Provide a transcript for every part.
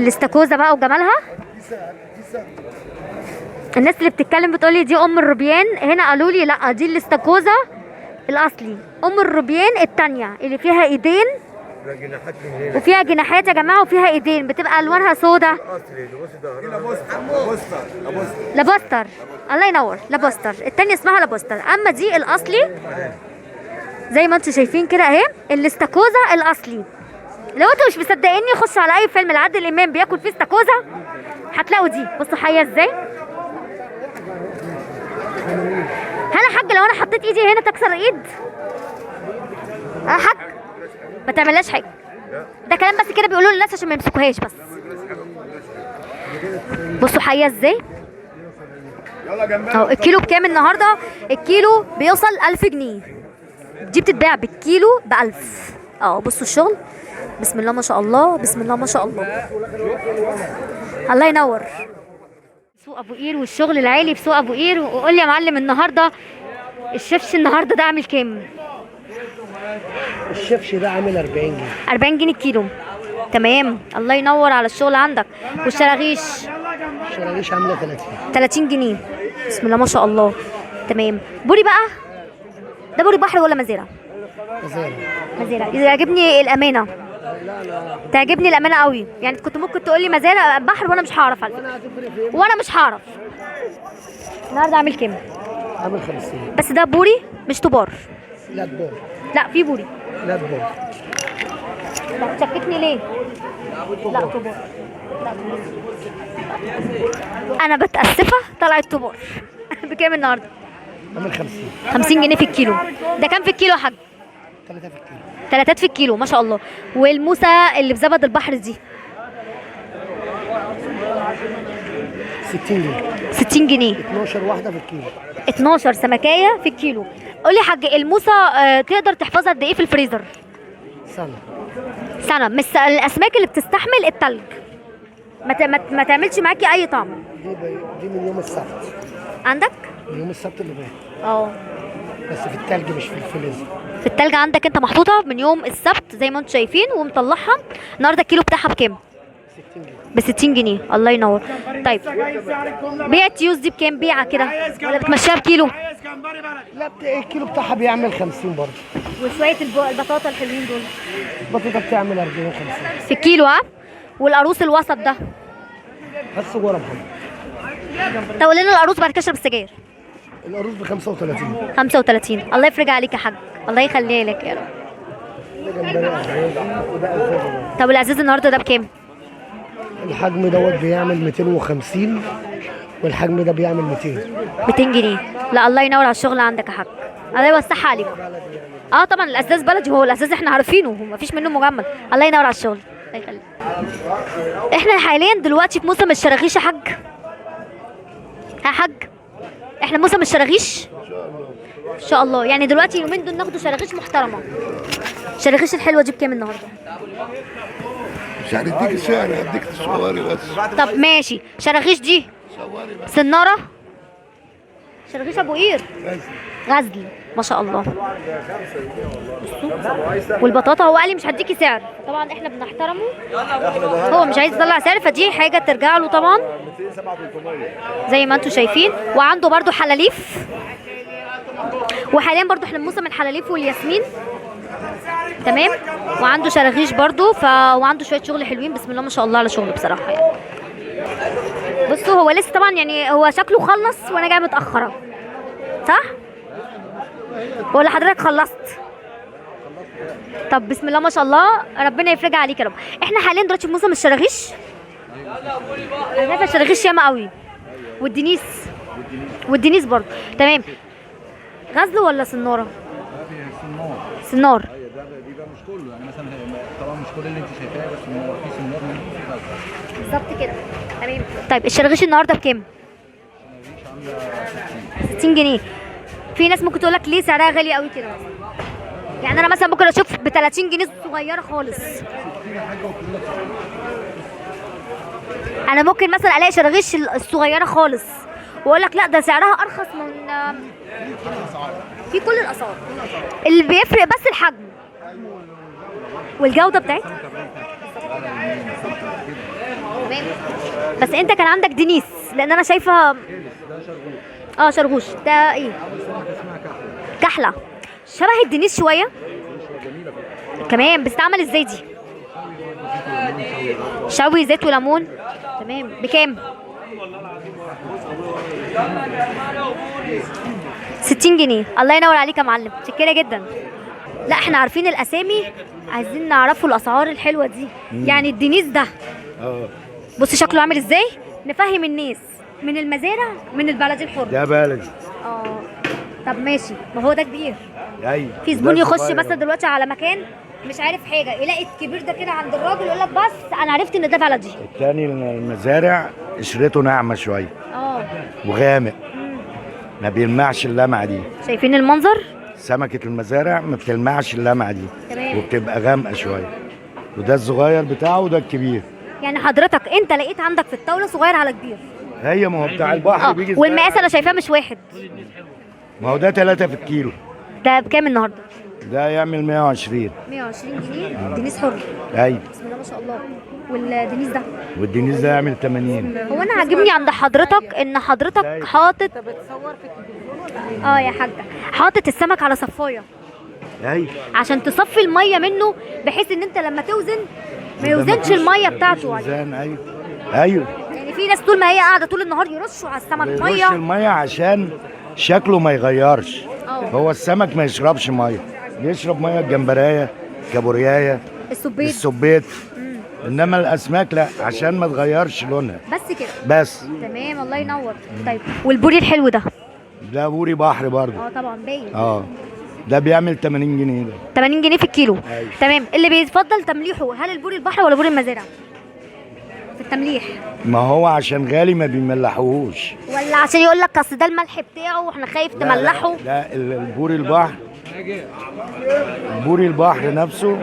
الاستاكوزا بقى وجمالها. الناس اللي بتتكلم بتقولي دي ام الروبيان، هنا قالوا لي لا دي الاستاكوزا الاصلي. ام الروبيان التانية اللي فيها ايدين وفيها جناحات يا جماعه وفيها ايدين، بتبقى الوانها سودا. لابوستر، الله ينور، لابوستر. التانية اسمها لابوستر، اما دي الاصلي زي ما انتم شايفين كده اهي، الاستاكوزا الاصلي. لو انتوا مش مصدقيني خشوا على اي فيلم لعادل امام بياكل فيه استاكوزا هتلاقوا دي. بصوا حيه ازاي. هل يا حاج لو انا حطيت ايدي هنا تكسر الايد؟ يا حاج ما تعملهاش حاجه، ده كلام بس كده بيقولوا للناس عشان ما يمسكوهاش بس. بصوا حيه ازاي اهو. الكيلو بكام النهارده؟ الكيلو بيوصل 1000 جنيه. دي بتتباع بالكيلو ب1000. بصوا الشغل، بسم الله ما شاء الله، بسم الله ما شاء الله، الله ينور. سوق ابو قير والشغل العالي في سوق ابو قير. وقول لي يا معلم النهارده الشفش النهارده ده عامل كام؟ الشفش ده عامل 40 جنيه. 40 جنيه الكيلو، تمام. الله ينور على الشغل عندك. والشراغيش؟ الشراغيش عامله 30 جنيه، بسم الله ما شاء الله، تمام. بوري بقى ده بوري بحر ولا مزارع؟ مزارع. يعجبني الامانه، تعجبني الامانه قوي. يعني كنت ممكن تقولي مزارع بحر وانا مش هعرف على فكره، وانا مش هعرف. النهارده عامل كام؟ عامل 50. بس ده بوري مش طبار؟ لا طبار. لا في بوري. لا طبار. لا تشككني ليه؟ لا طبار. لا. انا بتاسفه طلعت طبار. بكام النهارده؟ عامل 50. 50 جنيه في الكيلو. ده كام في الكيلو يا حاج؟ 3 في الكيلو. 3 في الكيلو ما شاء الله. والموسى اللي في زبد البحر دي 60 جنيه. 60 جنيه. 12 واحده في الكيلو. 12 سمكايه في الكيلو. قولي يا حاج الموسى تقدر تحفظها قد ايه في الفريزر؟ سنه. سنه. مش الاسماك اللي بتستحمل التلج ما تعملش معاكي اي طعم. دي من يوم السبت. عندك؟ من يوم السبت اللي فات. بس في التلج مش في الفريزر. في التلج عندك انت محطوطه من يوم السبت زي ما انتم شايفين ومطلعها. النهارده الكيلو بتاعها بكام؟ 60 جنيه. ب 60 جنيه، الله ينور. طيب بيع التيوز دي بكام؟ بيعه كده ولا بتمشيها بكيلو؟ لا الكيلو بتاعها بيعمل 50 برضه. وشويه البطاطا الحلوين دول البطاطا بتعمل 40 50 في الكيلو. والقاروص الوسط ده بس ورا محمد. طب قول لنا القاروص بعد كده اشرب السجاير. القاروص ب 35. 35. الله يفرج عليك يا حاج، الله يخليه لك يا رب. ده جمبري وده ازاز. طب الازاز النهارده ده بكام؟ الحجم دوت بيعمل 250 والحجم ده بيعمل 200. 200 جنيه. لا الله ينور على الشغل عندك يا حاج، الله يوسعها عليك. طبعا الازاز بلدي، هو الازاز احنا عارفينه مفيش منه مجمد. الله ينور على الشغل، الله يخليك. احنا حاليا دلوقتي في موسم الشراغيش يا حاج. يا حاج احنا موسم الشراغيش ان شاء الله. يعني دلوقتي اليومين دول ناخدوا شراغيش محترمه. الشراغيش الحلوه دي بكام النهارده؟ مش هنديك السعر، هديك الصواري بس. طب ماشي. شراغيش دي سناره؟ شراغيش ابو قير غزل ما شاء الله. والبطاطا هو قال لي مش هديكي سعر، طبعا احنا بنحترمه، هو مش عايز يطلع سعر فدي حاجه ترجع له طبعا زي ما انتم شايفين. وعنده برضو حلاليف، وحاليا برضو احنا موسم الحلاليف والياسمين، تمام. وعنده شراغيش برضو وعنده شويه شغل حلوين، بسم الله ما شاء الله على شغله بصراحه. يعني بصوا هو لسه طبعا يعني هو شكله خلص وانا جايه متاخره، صح ولا حضرتك خلصت؟ طب بسم الله ما شاء الله، ربنا يفرجها عليك يا رب. احنا حاليا دلوقتي في موسم الشراغيش. انا شايفه الشراغيش ياما قوي، والدنيس برضه، تمام. غزل ولا سناره؟ سنار. دي بقى مش كله، يعني مثلا طبعا مش كل اللي انت شايفاه، بس في سنار منه في غزل. بالظبط كده، تمام. طيب الشراغيش النهارده بكام؟ الشراغيش عامله 60 جنيه. في ناس ممكن تقول لك ليه سعرها غالي قوي كده؟ يعني انا مثلا ممكن اشوف ب 30 جنيه صغيره خالص. انا ممكن مثلا الاقي شراغيش الصغيره خالص واقول لك لا ده سعرها ارخص من في كل الاسعار. اللي بيفرق بس الحجم والجوده بتاعتها. تمام. بس انت كان عندك دينيس، لان انا شايفه شرغوش. ده ايه؟ كحله. شبه الدينيس شويه كمان. بتتعمل ازاي دي؟ شوي زيت وليمون. تمام. بكام؟ 60 جنيه. الله ينور عليك يا معلم، متشكره جدا. لا احنا عارفين الاسامي، عايزين نعرفوا الاسعار الحلوه دي. يعني الدينيس ده بص شكله عامل ازاي، نفهم الناس. من المزارع، من البلدي الحر. ده بلدي. طب ماشي، ما هو ده كبير. ايوه. في زبون يخش بس دلوقتي على مكان مش عارف حاجه، يلاقي الكبير ده كده عند الراجل يقول لك بس انا عرفت ان ده بلدي. التاني المزارع قشرته ناعمه شويه وغامق، ما بيلمعش اللمعه دي. شايفين المنظر؟ سمكه المزارع ما بتلمعش اللمعه دي. تمام. وبتبقى غامقه شويه. وده الصغير بتاعه وده الكبير. يعني حضرتك انت لقيت عندك في الطاوله صغير على كبير. هي ما هو بتاع البحر بيجي والمقاس انا شايفاه مش واحد. ما هو ده 3 في الكيلو. ده بكام النهارده؟ ده يعمل 120. 120 جنيه. دينيس حر. ايوه. بسم الله ما شاء الله. والدينيس ده؟ والدينيس ده يعمل 80. هو انا عاجبني عند حضرتك ان حضرتك حاطط يا حاجه حاطط السمك على صفايه. ايوه. عشان تصفي الميه منه، بحيث ان انت لما توزن ما يوزنش الميه بتاعته. ايوه. ايوه. يعني في ناس طول ما هي قاعده طول النهار يرشوا على السمك ميه. يرش الميه عشان شكله ما يغيرش. هو السمك ما يشربش ميه، يشرب ميه الجمبريه، كابوريايه، السبيط. انما الاسماك لا، عشان ما تغيرش لونها بس كده. بس. تمام. الله ينور. طيب والبوري الحلو ده؟ ده بوري بحر برضه. طبعا باين. ده بيعمل 80 جنيه. ده 80 جنيه في الكيلو. أيوة. تمام. اللي بيفضل تمليحه، هل البوري البحر ولا بوري المزارع في التمليح؟ ما هو عشان غالي ما بيملحوهوش، ولا عشان يقول لك اصل ده الملح بتاعه واحنا خايف تملحه؟ لا البوري البحر، بوري البحر نفسه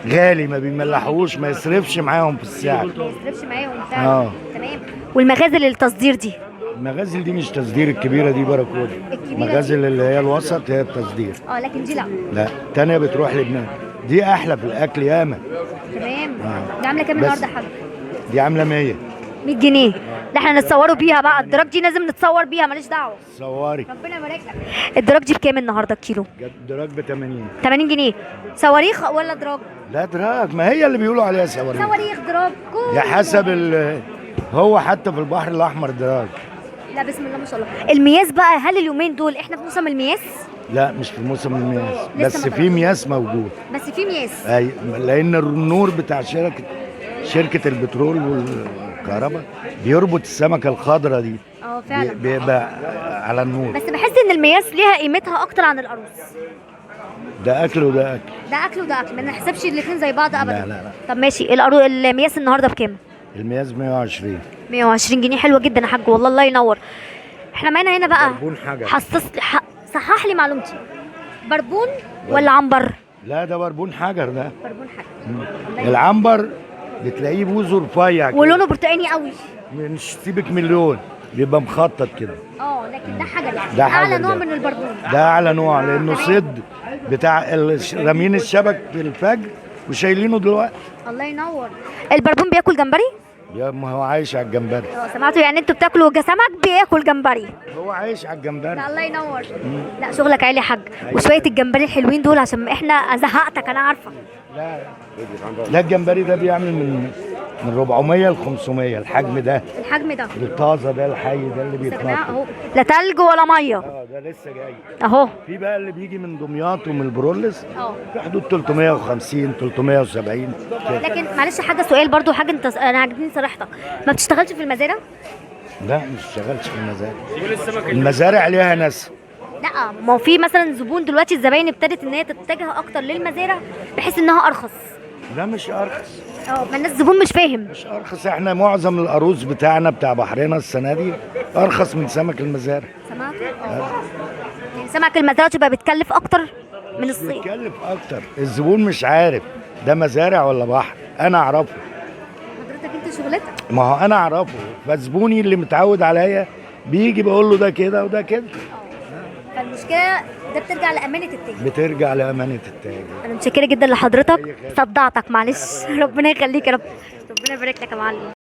غالي ما بيملحوهوش، ما يصرفش معاهم في السعر. ما يصرفش معاهم فعلا. تمام. والمغازل التصدير دي؟ المغازل دي مش تصدير، الكبيره دي باراكودا. المغازل اللي هي الوسط هي التصدير. لكن دي لا. لا الثانيه بتروح لبنان. دي احلى في الاكل ياما. تمام. دي عامله كام النهارده يا حاج؟ دي عامله 100 جنيه. ده احنا نتصوروا بيها بقى، الدراج دي لازم نتصور بيها، ماليش دعوه. صوري. ربنا يبارك لك. الدراج دي بكام النهارده الكيلو؟ الدراج ب 80. 80 جنيه. صواريخ ولا دراج؟ لا دراج، ما هي اللي بيقولوا عليها صواريخ. صواريخ دراج يا حسب هو حتى في البحر الاحمر دراج. لا بسم الله ما شاء الله. المياس بقى، هل اليومين دول احنا في موسم المياس؟ لا مش في موسم المياس، بس في مياس موجود. بس في مياس. اي، لان النور بتاع شركه البترول والكهرباء بيربط السمكه الخضراء دي. فعلا بيبقى على النور. بس بحس ان المياس ليها قيمتها اكتر عن القاروص. ده اكل وده اكل. ده اكل وده اكل، ما نحسبش الاثنين زي بعض ابدا. لا. طب ماشي، المياس النهارده بكام؟ المياس 120. 120 جنيه. حلوه جدا يا حاج والله، الله ينور. احنا معانا هنا بقى بربون حجر. صحح لي معلومتي، بربون ولا عنبر؟ لا ده بربون حجر. ده بربون حجر. العنبر بتلاقيه بوزه رفيع كده ولونه برتقاني قوي، مش سيبك من اللون، بيبقى مخطط كده. لكن ده حجر يعني. ده اعلى نوع من البربون. ده اعلى نوع، لانه صيد بتاع رامين الشبك في الفجر وشايلينه دلوقتي. الله ينور. البربون بياكل جمبري؟ ما هو عايش على الجمبري. سمعتوا يعني انتوا بتاكلوا سمك بياكل جمبري؟ هو عايش على الجمبري. الله ينور. لا شغلك عالي يا حاج. وشويه الجمبري الحلوين دول، عشان احنا زهقتك انا عارفه. لا الجمبري ده بيعمل من 400 ل 500 الحجم ده. الحجم ده الطازه ده الحي ده اللي بيتنطط اهو، لا تلج ولا ميه. ده لسه جاي اهو. في بقى اللي بيجي من دمياط ومن البرولس في حدود 350 370 كده. لكن معلش حاجه، سؤال برضو حاجه، انت انا عاجبني صراحتك، ما بتشتغلش في المزارع؟ لا مش شغالش في المزارع. المزارع ليها ناس. لا ما هو في مثلا زبون دلوقتي، الزباين ابتدت ان هي تتجه اكتر للمزارع بحيث انها ارخص. لا مش ارخص. ما الناس الزبون مش فاهم. مش ارخص، احنا معظم القاروص بتاعنا بتاع بحرنا السنه دي ارخص من سمك المزارع. سمعت؟ يعني سمك المزارع تبقى بتكلف اكتر من الصيد. بتكلف اكتر، الزبون مش عارف ده مزارع ولا بحر، انا اعرفه. حضرتك انت شغلتك. ما هو انا اعرفه، فزبوني اللي متعود عليا بيجي بقول له ده كده وده كده. المشكله ده بترجع لامانه التاجر. بترجع لامانه التاجر. انا متشكره جدا لحضرتك، صدعتك معلش. ربنا يخليك يا رب، ربنا يبارك لك يا معلم.